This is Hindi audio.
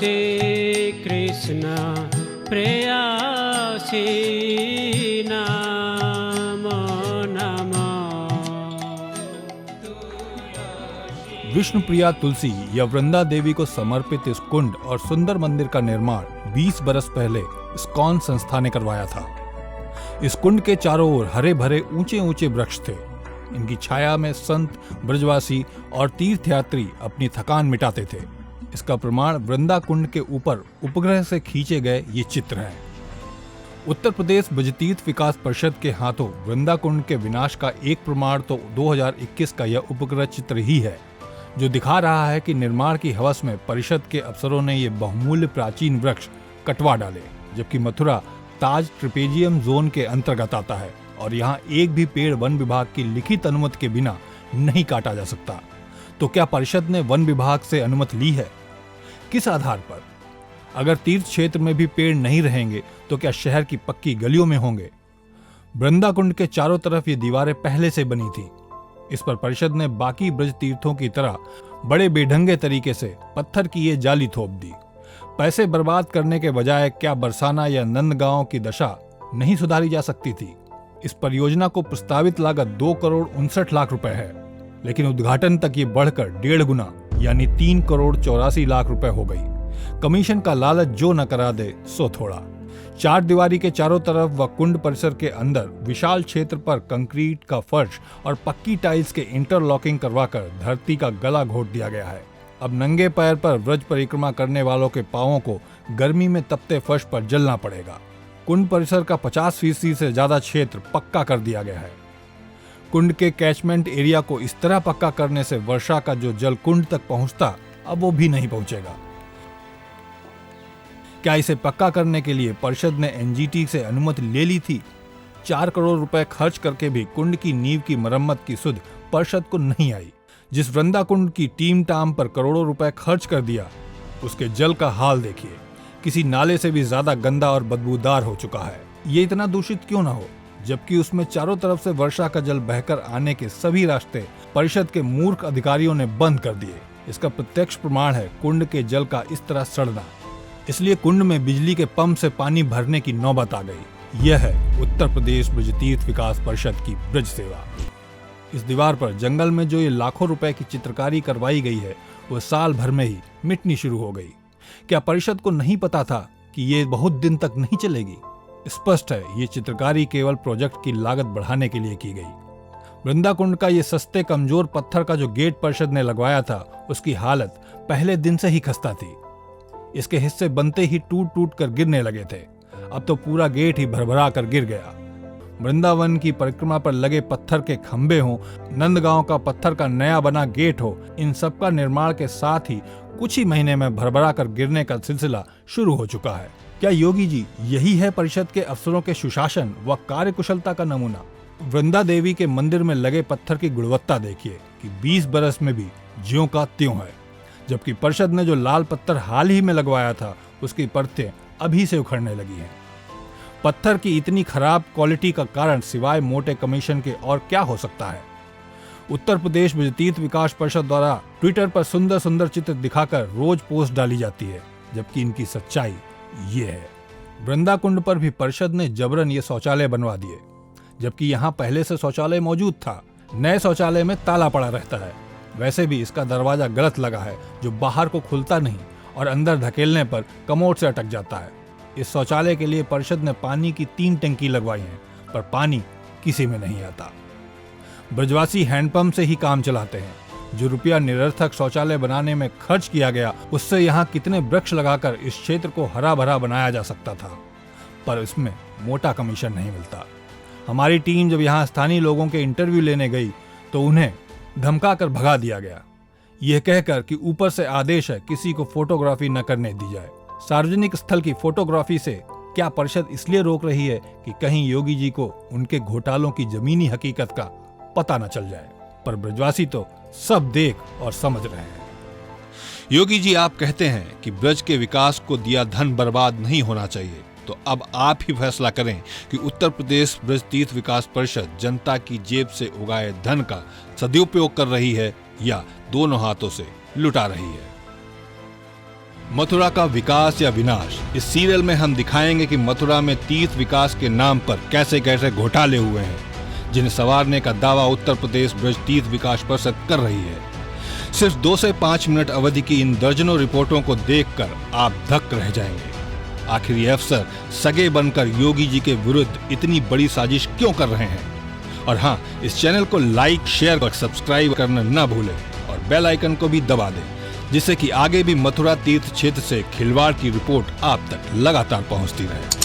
कृष्ण प्रेयसी नमो नमः। विष्णु प्रिया तुलसी या वृंदा देवी को समर्पित इस कुंड और सुंदर मंदिर का निर्माण 20 बरस पहले इस्कॉन संस्था ने करवाया था। इस कुंड के चारों ओर हरे भरे ऊंचे ऊंचे वृक्ष थे। इनकी छाया में संत, ब्रजवासी और तीर्थयात्री अपनी थकान मिटाते थे। इसका प्रमाण वृंदा कुंड के ऊपर उपग्रह से खींचे गए ये चित्र हैं। उत्तर प्रदेश ब्रजतीर्थ विकास परिषद के हाथों वृंदा कुंड के विनाश का एक प्रमाण तो 2021 का यह उपग्रह चित्र ही है, जो दिखा रहा है कि निर्माण की हवस में परिषद के अफसरों ने ये बहुमूल्य प्राचीन वृक्ष कटवा डाले, जबकि मथुरा ताज ट्रिपेजियम जोन के अंतर्गत आता है और यहाँ एक भी पेड़ वन विभाग की लिखित अनुमति के बिना नहीं काटा जा सकता। तो क्या परिषद ने वन विभाग से अनुमति ली है? किस आधार पर? अगर तीर्थ क्षेत्र में भी पेड़ नहीं रहेंगे तो क्या शहर की पक्की गलियों में होंगे? वृंदा कुंड के चारों तरफ ये दीवारें पहले से बनी थी। इस पर परिषद ने बाकी ब्रज तीर्थों की तरह बड़े बेढंगे तरीके से पत्थर की ये जाली थोप दी। पैसे बर्बाद करने के बजाय क्या बरसाना या नंदगांव की दशा नहीं सुधारी जा सकती थी? इस परियोजना को प्रस्तावित लागत 2 करोड़ 59 लाख रुपए है, लेकिन उद्घाटन तक ये बढ़कर 1.5 गुना यानी 3 करोड़ 84 लाख रुपए हो गई। कमीशन का लालच जो न करा दे सो थोड़ा। 4 दीवारी के चारों तरफ व कुंड परिसर के अंदर विशाल क्षेत्र पर कंक्रीट का फर्श और पक्की टाइल्स के इंटरलॉकिंग करवाकर धरती का गला घोट दिया गया है। अब नंगे पैर पर व्रज परिक्रमा करने वालों के पांवों को गर्मी में तपते फर्श पर जलना पड़ेगा। कुंड परिसर का 50% से ज्यादा क्षेत्र पक्का कर दिया गया है। कुंड के कैचमेंट एरिया को इस तरह पक्का करने से वर्षा का जो जल कुंड तक पहुंचता, अब वो भी नहीं पहुंचेगा। क्या इसे पक्का करने के लिए परिषद ने एनजीटी से अनुमति ले ली थी? 4 करोड़ रुपए खर्च करके भी कुंड की नींव की मरम्मत की सुध परिषद को नहीं आई। जिस वृंदा कुंड की टीम टाम पर करोड़ों रुपए खर्च कर दिया, उसके जल का हाल देखिए। किसी नाले से भी ज्यादा गंदा और बदबूदार हो चुका है। ये इतना दूषित क्यों ना हो, जबकि उसमें चारों तरफ से वर्षा का जल बहकर आने के सभी रास्ते परिषद के मूर्ख अधिकारियों ने बंद कर दिए। इसका प्रत्यक्ष प्रमाण है कुंड के जल का इस तरह सड़ना। इसलिए कुंड में बिजली के पंप से पानी भरने की नौबत आ गई। यह है उत्तर प्रदेश ब्रजतीर्थ विकास परिषद की ब्रज सेवा। इस दीवार पर जंगल में जो ये लाखों रुपए की चित्रकारी करवाई गई है, वो साल भर में ही मिटनी शुरू हो गई। क्या परिषद को नहीं पता था कि ये बहुत दिन तक नहीं चलेगी? स्पष्ट है, ये चित्रकारी केवल प्रोजेक्ट की लागत बढ़ाने के लिए की गई। वृंदा कुंड का ये सस्ते कमजोर पत्थर का जो गेट परिषद ने लगवाया था, उसकी हालत पहले दिन से ही खस्ता थी। इसके हिस्से बनते ही टूट टूट कर गिरने लगे थे। अब तो पूरा गेट ही भरभरा कर गिर गया। वृंदावन की परिक्रमा पर लगे पत्थर के खंभे हों, नंदगांव का पत्थर का नया बना गेट हो, इन सब का निर्माण के साथ ही कुछ ही महीने में भरभरा कर गिरने का सिलसिला शुरू हो चुका है। क्या योगी जी यही है परिषद के अफसरों के सुशासन व कार्यकुशलता का नमूना? वृंदा देवी के मंदिर में लगे पत्थर की गुणवत्ता देखिए कि 20 बरस में भी ज्यों का त्यों है, जबकि परिषद ने जो लाल पत्थर हाल ही में लगवाया था, उसकी परतें अभी से उखड़ने लगी हैं। पत्थर की इतनी खराब क्वालिटी का कारण सिवाय मोटे कमीशन के और क्या हो सकता है? उत्तर प्रदेश ब्रजतीर्थ विकास परिषद द्वारा ट्विटर पर सुंदर सुंदर चित्र दिखाकर रोज पोस्ट डाली जाती है, जबकि इनकी सच्चाई ये है। वृंदा कुंड पर भी परिषद ने जबरन ये शौचालय बनवा दिए, जबकि यहाँ पहले से शौचालय मौजूद था। नए शौचालय में ताला पड़ा रहता है। वैसे भी इसका दरवाजा गलत लगा है, जो बाहर को खुलता नहीं और अंदर धकेलने पर कमोड से अटक जाता है। इस शौचालय के लिए परिषद ने पानी की 3 टंकी लगवाई हैं, पर पानी किसी में नहीं आता। ब्रजवासी हैंडपंप से ही काम चलाते हैं। जो रुपया निरर्थक शौचालय बनाने में खर्च किया गया, उससे यहाँ कितने वृक्ष लगाकर इस क्षेत्र को हरा भरा बनाया जा सकता था, पर इसमें मोटा कमीशन नहीं मिलता। हमारी टीम जब यहाँ स्थानीय लोगों के इंटरव्यू लेने गई तो उन्हें धमका कर भगा दिया गया, यह कहकर कि ऊपर से आदेश है किसी को फोटोग्राफी न करने दी जाए। सार्वजनिक स्थल की फोटोग्राफी से क्या परिषद इसलिए रोक रही है कि कहीं योगी जी को उनके घोटालों की जमीनी हकीकत का पता न चल जाए? पर ब्रजवासी तो सब देख और समझ रहे हैं। योगी जी, आप कहते हैं कि ब्रज के विकास को दिया धन बर्बाद नहीं होना चाहिए, तो अब आप ही फैसला करें कि उत्तर प्रदेश ब्रज तीर्थ विकास परिषद जनता की जेब से उगाए धन का सदुपयोग कर रही है या दोनों हाथों से लुटा रही है। मथुरा का विकास या विनाश। इस सीरियल में हम दिखाएंगे कि मथुरा में तीर्थ विकास के नाम पर कैसे कैसे घोटाले हुए हैं, जिन्हें संवारने का दावा उत्तर प्रदेश ब्रज तीर्थ विकास परिषद कर रही है। सिर्फ 2 से 5 मिनट अवधि की इन दर्जनों रिपोर्टों को देखकर आप धक्क रह जाएंगे। आखिर ये अफसर सगे बनकर योगी जी के विरुद्ध इतनी बड़ी साजिश क्यों कर रहे हैं? और हाँ, इस चैनल को लाइक, शेयर और सब्सक्राइब करना न भूलें और बेल आइकन को भी दबा दें, जिससे कि आगे भी मथुरा तीर्थ क्षेत्र से खिलवाड़ की रिपोर्ट आप तक लगातार पहुंचती रहे।